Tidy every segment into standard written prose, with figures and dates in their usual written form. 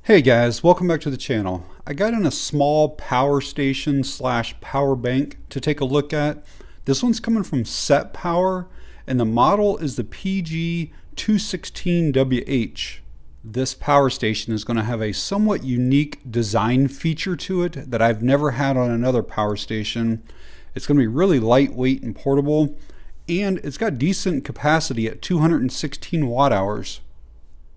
Hey guys, welcome back to the channel. I got in a small power station slash power bank to take a look at. This one's coming from SetPower and the model is the PG216WH. This power station is going to have a somewhat unique design feature to it that I've never had on another power station. It's going to be really lightweight and portable, and it's got decent capacity at 216 watt hours.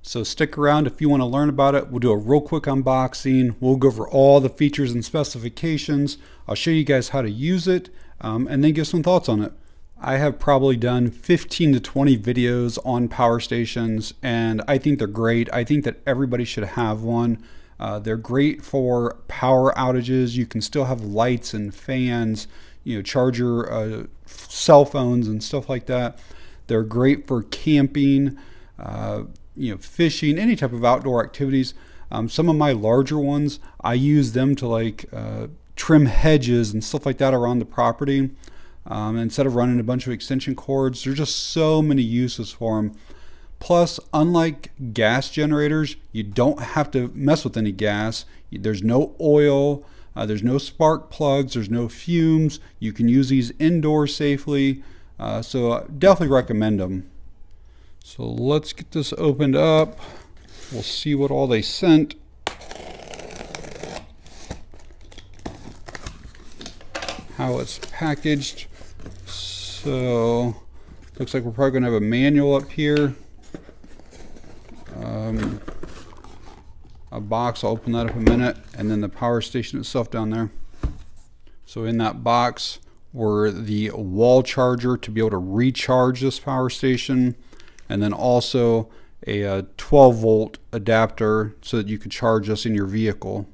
So stick around if you want to learn about it. We'll do a real quick unboxing. We'll go over all the features and specifications. I'll show you guys how to use it and then give some thoughts on it. I have probably done 15 to 20 videos on power stations and I think they're great. I think that everybody should have one. They're great for power outages. You can still have lights and fans, charge your cell phones and stuff like that. They're great for camping, fishing, any type of outdoor activities. Some of my larger ones, I use them to trim hedges and stuff like that around the property. Instead of running a bunch of extension cords, there's just so many uses for them. Plus, unlike gas generators, you don't have to mess with any gas. There's no oil, there's no spark plugs, there's no fumes. You can use these indoors safely. So definitely recommend them. So let's get this opened up. We'll see what all they sent. How it's packaged. So looks like we're probably going to have a manual up here. A box, I'll open that up in a minute, and then the power station itself down there. So in that box were the wall charger to be able to recharge this power station, and then also a 12 volt adapter so that you could charge this in your vehicle.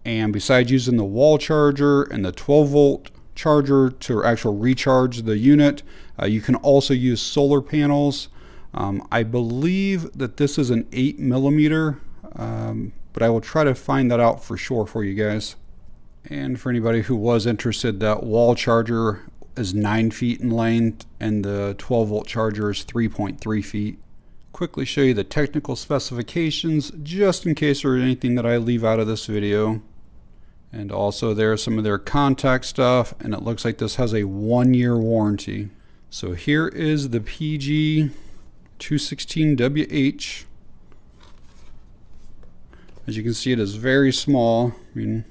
And besides using the wall charger and the 12 volt charger to actually recharge the unit, you can also use solar panels. I believe that this is an 8 millimeter, but I will try to find that out for sure for you guys. And for anybody who was interested, that wall charger is 9 feet in length and the 12 volt charger is 3.3 feet. Quickly show you the technical specifications just in case there's anything that I leave out of this video. And also there's some of their contact stuff, and it looks like this has a 1-year warranty. So here is the PG216WH. As you can see, it is very small. I mean,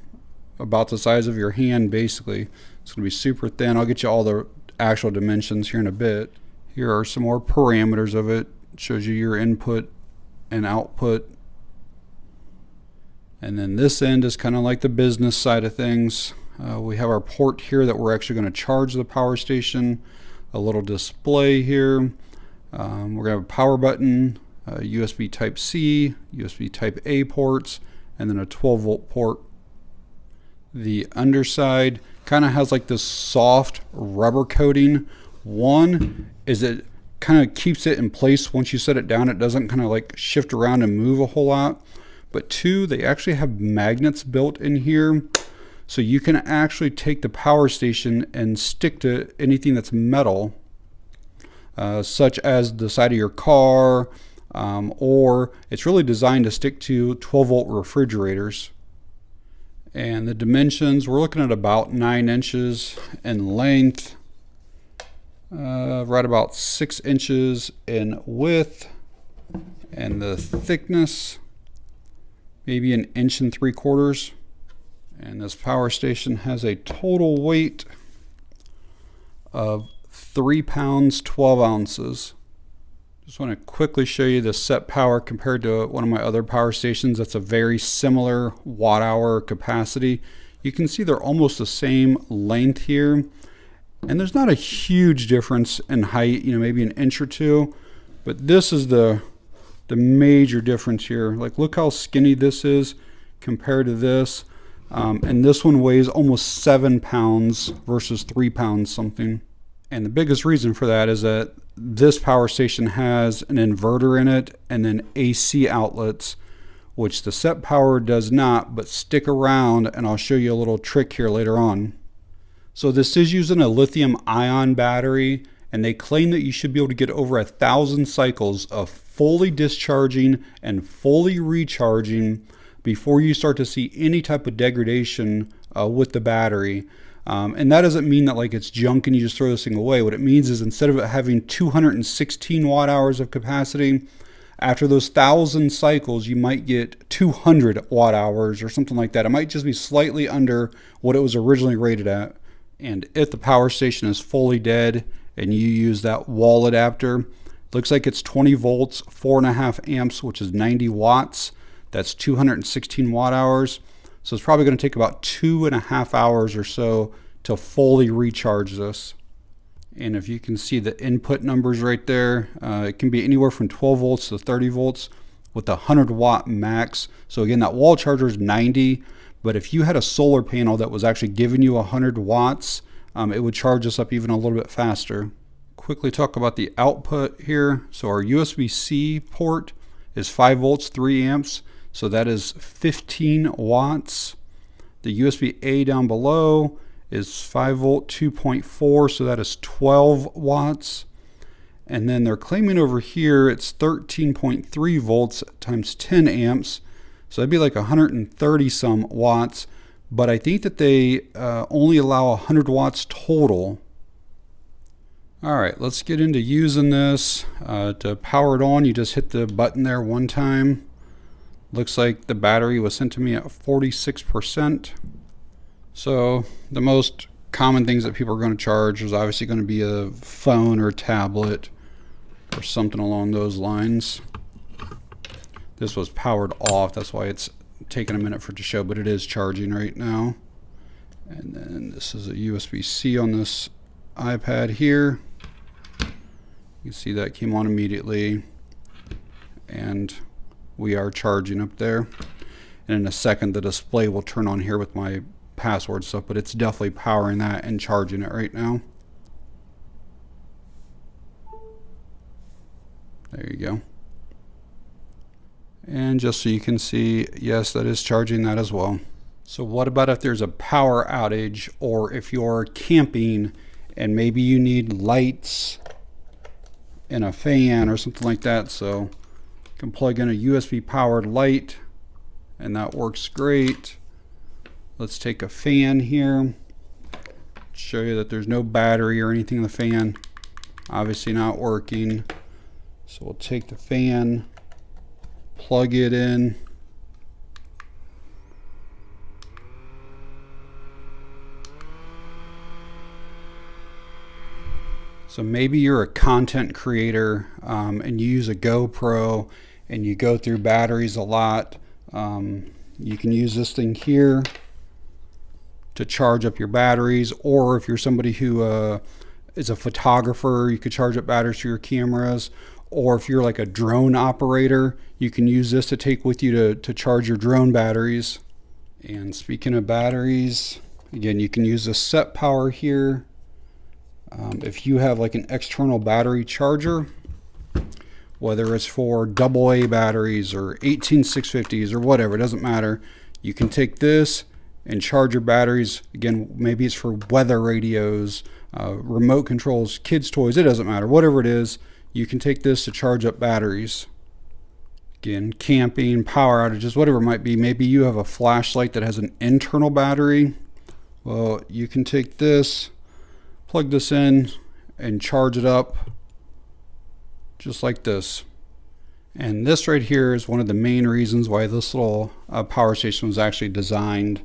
about the size of your hand basically. It's going to be super thin. I'll get you all the actual dimensions here in a bit. Here are some more parameters of it. It shows you your input and output. And then this end is kind of like the business side of things. We have our port here that we're actually going to charge the power station. A little display here. We're going to have a power button, USB Type-C, USB Type-A ports, and then a 12 volt port. The underside kind of has like this soft rubber coating. One is it kind of keeps it in place once you set it down. It doesn't kind of like shift around and move a whole lot. But two, they actually have magnets built in here, so you can actually take the power station and stick to anything that's metal, such as the side of your car, or it's really designed to stick to 12 volt refrigerators. And the dimensions, we're looking at about 9 inches in length, right about 6 inches in width, and the thickness, maybe 1.75 inches. And this power station has a total weight of 3 pounds 12 ounces. Just want to quickly show you the SetPower compared to one of my other power stations that's a very similar watt hour capacity. You can see they're almost the same length here, and there's not a huge difference in height, maybe 1 inch or 2, but this is the major difference here. Like, look how skinny this is compared to this, and this one weighs almost 7 pounds versus 3 pounds something. And the biggest reason for that is that this power station has an inverter in it and then AC outlets, which the SetPower does not, but stick around and I'll show you a little trick here later on. So this is using a lithium ion battery, and they claim that you should be able to get over 1,000 cycles of fully discharging and fully recharging before you start to see any type of degradation with the battery. And that doesn't mean that like it's junk and you just throw this thing away. What it means is instead of it having 216 watt hours of capacity, after those 1,000 cycles, you might get 200 watt hours or something like that. It might just be slightly under what it was originally rated at. And if the power station is fully dead and you use that wall adapter, looks like it's 20 volts, 4.5 amps, which is 90 watts. That's 216 watt hours. So it's probably going to take about 2.5 hours or so to fully recharge this. And if you can see the input numbers right there, it can be anywhere from 12 volts to 30 volts with a 100 watt max. So again, that wall charger is 90, but if you had a solar panel that was actually giving you 100 watts, it would charge us up even a little bit faster. Quickly talk about the output here. So our USB-C port is 5 volts, 3 amps. So that is 15 watts. The USB-A down below is 5 volt 2.4, so that is 12 watts. And then they're claiming over here it's 13.3 volts times 10 amps, so that'd be like 130 some watts, but I think that they only allow 100 watts total. All right, let's get into using this. To power it on, you just hit the button there one time. Looks like the battery was sent to me at 46%. So the most common things that people are going to charge is obviously going to be a phone or a tablet or something along those lines. This was powered off, that's why it's taking a minute for it to show, but it is charging right now. And then this is a USB-C on this iPad here. You can see that came on immediately, and we are charging up there. And in a second the display will turn on here with my password stuff, but it's definitely powering that and charging it right now. There you go. And just so you can see, yes, that is charging that as well. So what about if there's a power outage, or if you're camping and maybe you need lights and a fan or something like that? So you can plug in a USB powered light and that works great. Let's take a fan here, show you that there's no battery or anything in the fan, obviously not working. So we'll take the fan, plug it in, so maybe you're a content creator and you use a GoPro and you go through batteries a lot. You can use this thing here to charge up your batteries, or if you're somebody who is a photographer, you could charge up batteries for your cameras, or if you're like a drone operator, you can use this to take with you to charge your drone batteries. And speaking of batteries, again, you can use the SetPower here. If you have like an external battery charger, whether it's for AA batteries or 18650s or whatever, it doesn't matter. You can take this and charge your batteries. Again, maybe it's for weather radios, remote controls, kids' toys, it doesn't matter. Whatever it is, you can take this to charge up batteries. Again, camping, power outages, whatever it might be. Maybe you have a flashlight that has an internal battery. Well, you can take this, plug this in, and charge it up just like this. And this right here is one of the main reasons why this little power station was actually designed.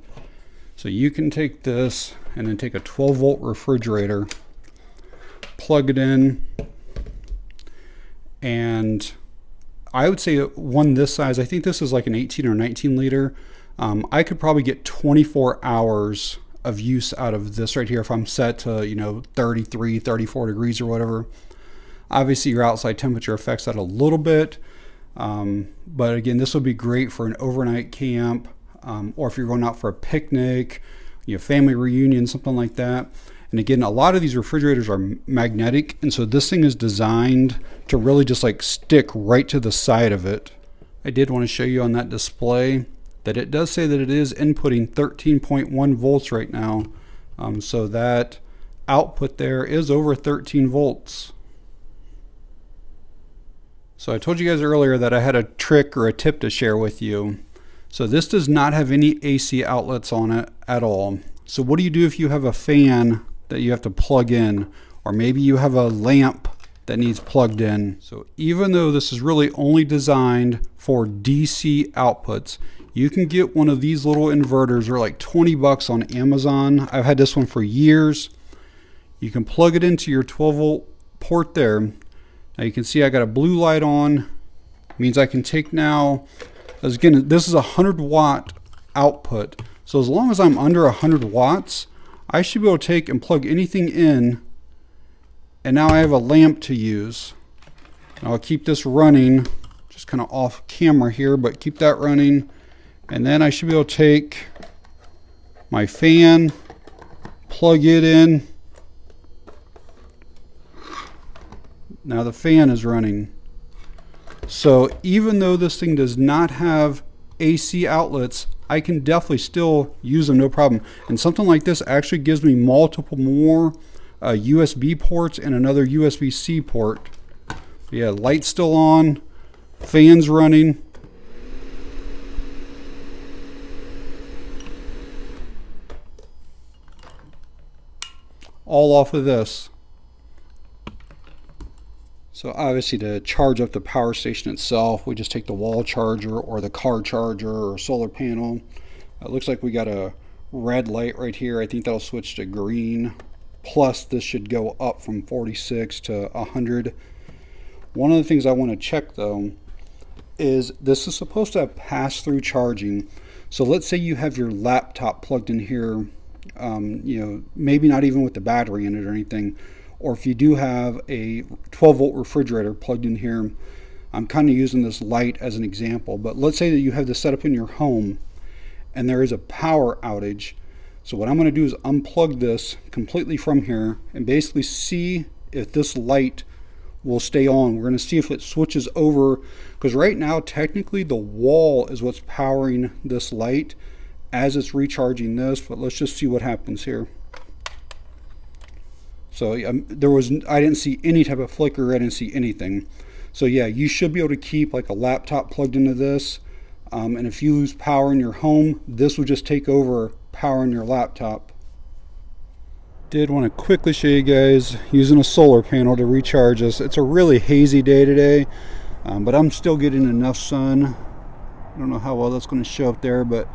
So you can take this and then take a 12 volt refrigerator, plug it in, and I would say one this size, I think this is like an 18 or 19 liter. I could probably get 24 hours of use out of this right here if I'm set to 33, 34 degrees or whatever. Obviously your outside temperature affects that a little bit, but again, this would be great for an overnight camp, or if you're going out for a picnic, family reunion, something like that. And again, a lot of these refrigerators are magnetic, and so this thing is designed to really just like stick right to the side of it. I did want to show you on that display that it does say that it is inputting 13.1 volts right now. So that output there is over 13 volts. So I told you guys earlier that I had a trick or a tip to share with you. So this does not have any AC outlets on it at all. So what do you do if you have a fan that you have to plug in, or maybe you have a lamp that needs plugged in? So even though this is really only designed for DC outputs, you can get one of these little inverters. They're like 20 bucks on Amazon. I've had this one for years. You can plug it into your 12 volt port there. Now you can see I got a blue light on. It means I can take now, again, this is a 100 watt output. So as long as I'm under 100 watts, I should be able to take and plug anything in. And now I have a lamp to use. Now I'll keep this running, just kind of off camera here, but keep that running. And then I should be able to take my fan, plug it in. Now the fan is running. So even though this thing does not have AC outlets, I can definitely still use them, no problem. And something like this actually gives me multiple more USB ports and another USB-C port. Yeah, light's still on, fan's running. All off of this. So obviously to charge up the power station itself, we just take the wall charger or the car charger or solar panel. It looks like we got a red light right here. I think that'll switch to green. Plus this should go up from 46 to 100. One of the things I want to check though is this is supposed to have pass-through charging. So let's say you have your laptop plugged in here, you know, maybe not even with the battery in it or anything. Or if you do have a 12 volt refrigerator plugged in here, I'm kind of using this light as an example, but let's say that you have this set up in your home and there is a power outage. So what I'm going to do is unplug this completely from here and basically see if this light will stay on. We're going to see if it switches over, because right now technically the wall is what's powering this light as it's recharging this, but let's just see what happens here. So I didn't see any type of flicker. I didn't see anything. So yeah, you should be able to keep like a laptop plugged into this. And if you lose power in your home, this will just take over powering your laptop. Did want to quickly show you guys using a solar panel to recharge this. It's a really hazy day today, but I'm still getting enough sun. I don't know how well that's going to show up there, but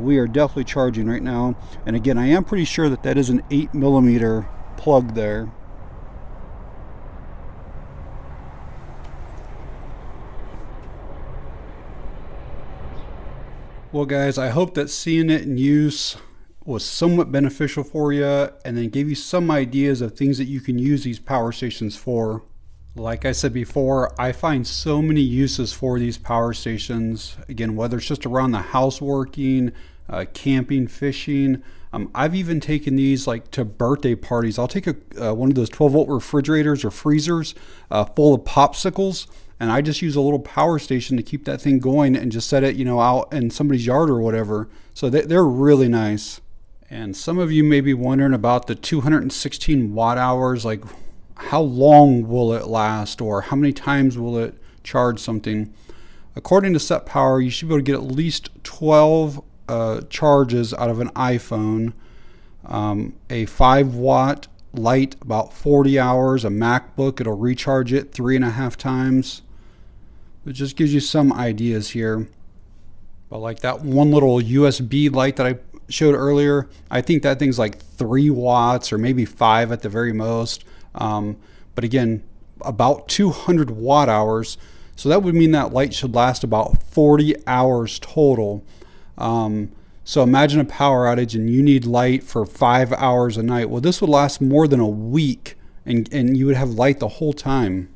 we are definitely charging right now. And again, I am pretty sure that that is an 8mm plug there. Well guys, I hope that seeing it in use was somewhat beneficial for you and then gave you some ideas of things that you can use these power stations for. Like I said before, I find so many uses for these power stations. Again, whether it's just around the house working, camping, fishing. I've even taken these like to birthday parties. I'll take one of those 12 volt refrigerators or freezers full of popsicles, and I just use a little power station to keep that thing going and just set it, you know, out in somebody's yard or whatever. So they're really nice. And some of you may be wondering about the 216 watt hours, like how long will it last or how many times will it charge something? According to SetPower, you should be able to get at least 12 charges out of an iPhone. A 5 watt light, about 40 hours. A MacBook, it'll recharge it 3.5 times. It just gives you some ideas here. But like that one little USB light that I showed earlier, I think that thing's like 3 watts or maybe 5 at the very most. But again, about 200 watt hours. So that would mean that light should last about 40 hours total. So imagine a power outage and you need light for 5 hours a night. Well, this would last more than a week and you would have light the whole time.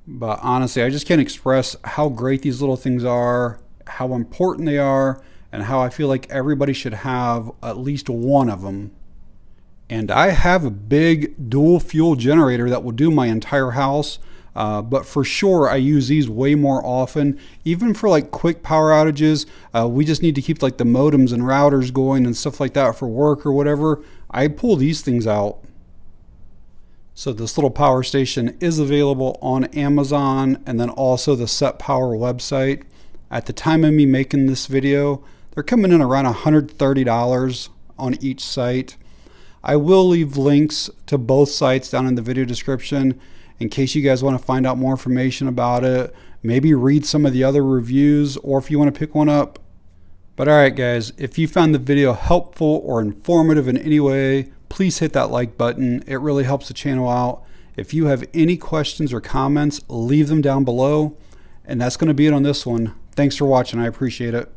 But honestly, I just can't express how great these little things are, how important they are, and how I feel like everybody should have at least one of them. And I have a big dual fuel generator that will do my entire house. But for sure, I use these way more often. Even for like quick power outages, we just need to keep like the modems and routers going and stuff like that for work or whatever. I pull these things out. So this little power station is available on Amazon and then also the SetPower website. At the time of me making this video, they're coming in around $130 on each site. I will leave links to both sites down in the video description in case you guys want to find out more information about it, maybe read some of the other reviews, or if you want to pick one up. But alright guys, if you found the video helpful or informative in any way, please hit that like button. It really helps the channel out. If you have any questions or comments, leave them down below. And that's going to be it on this one. Thanks for watching. I appreciate it.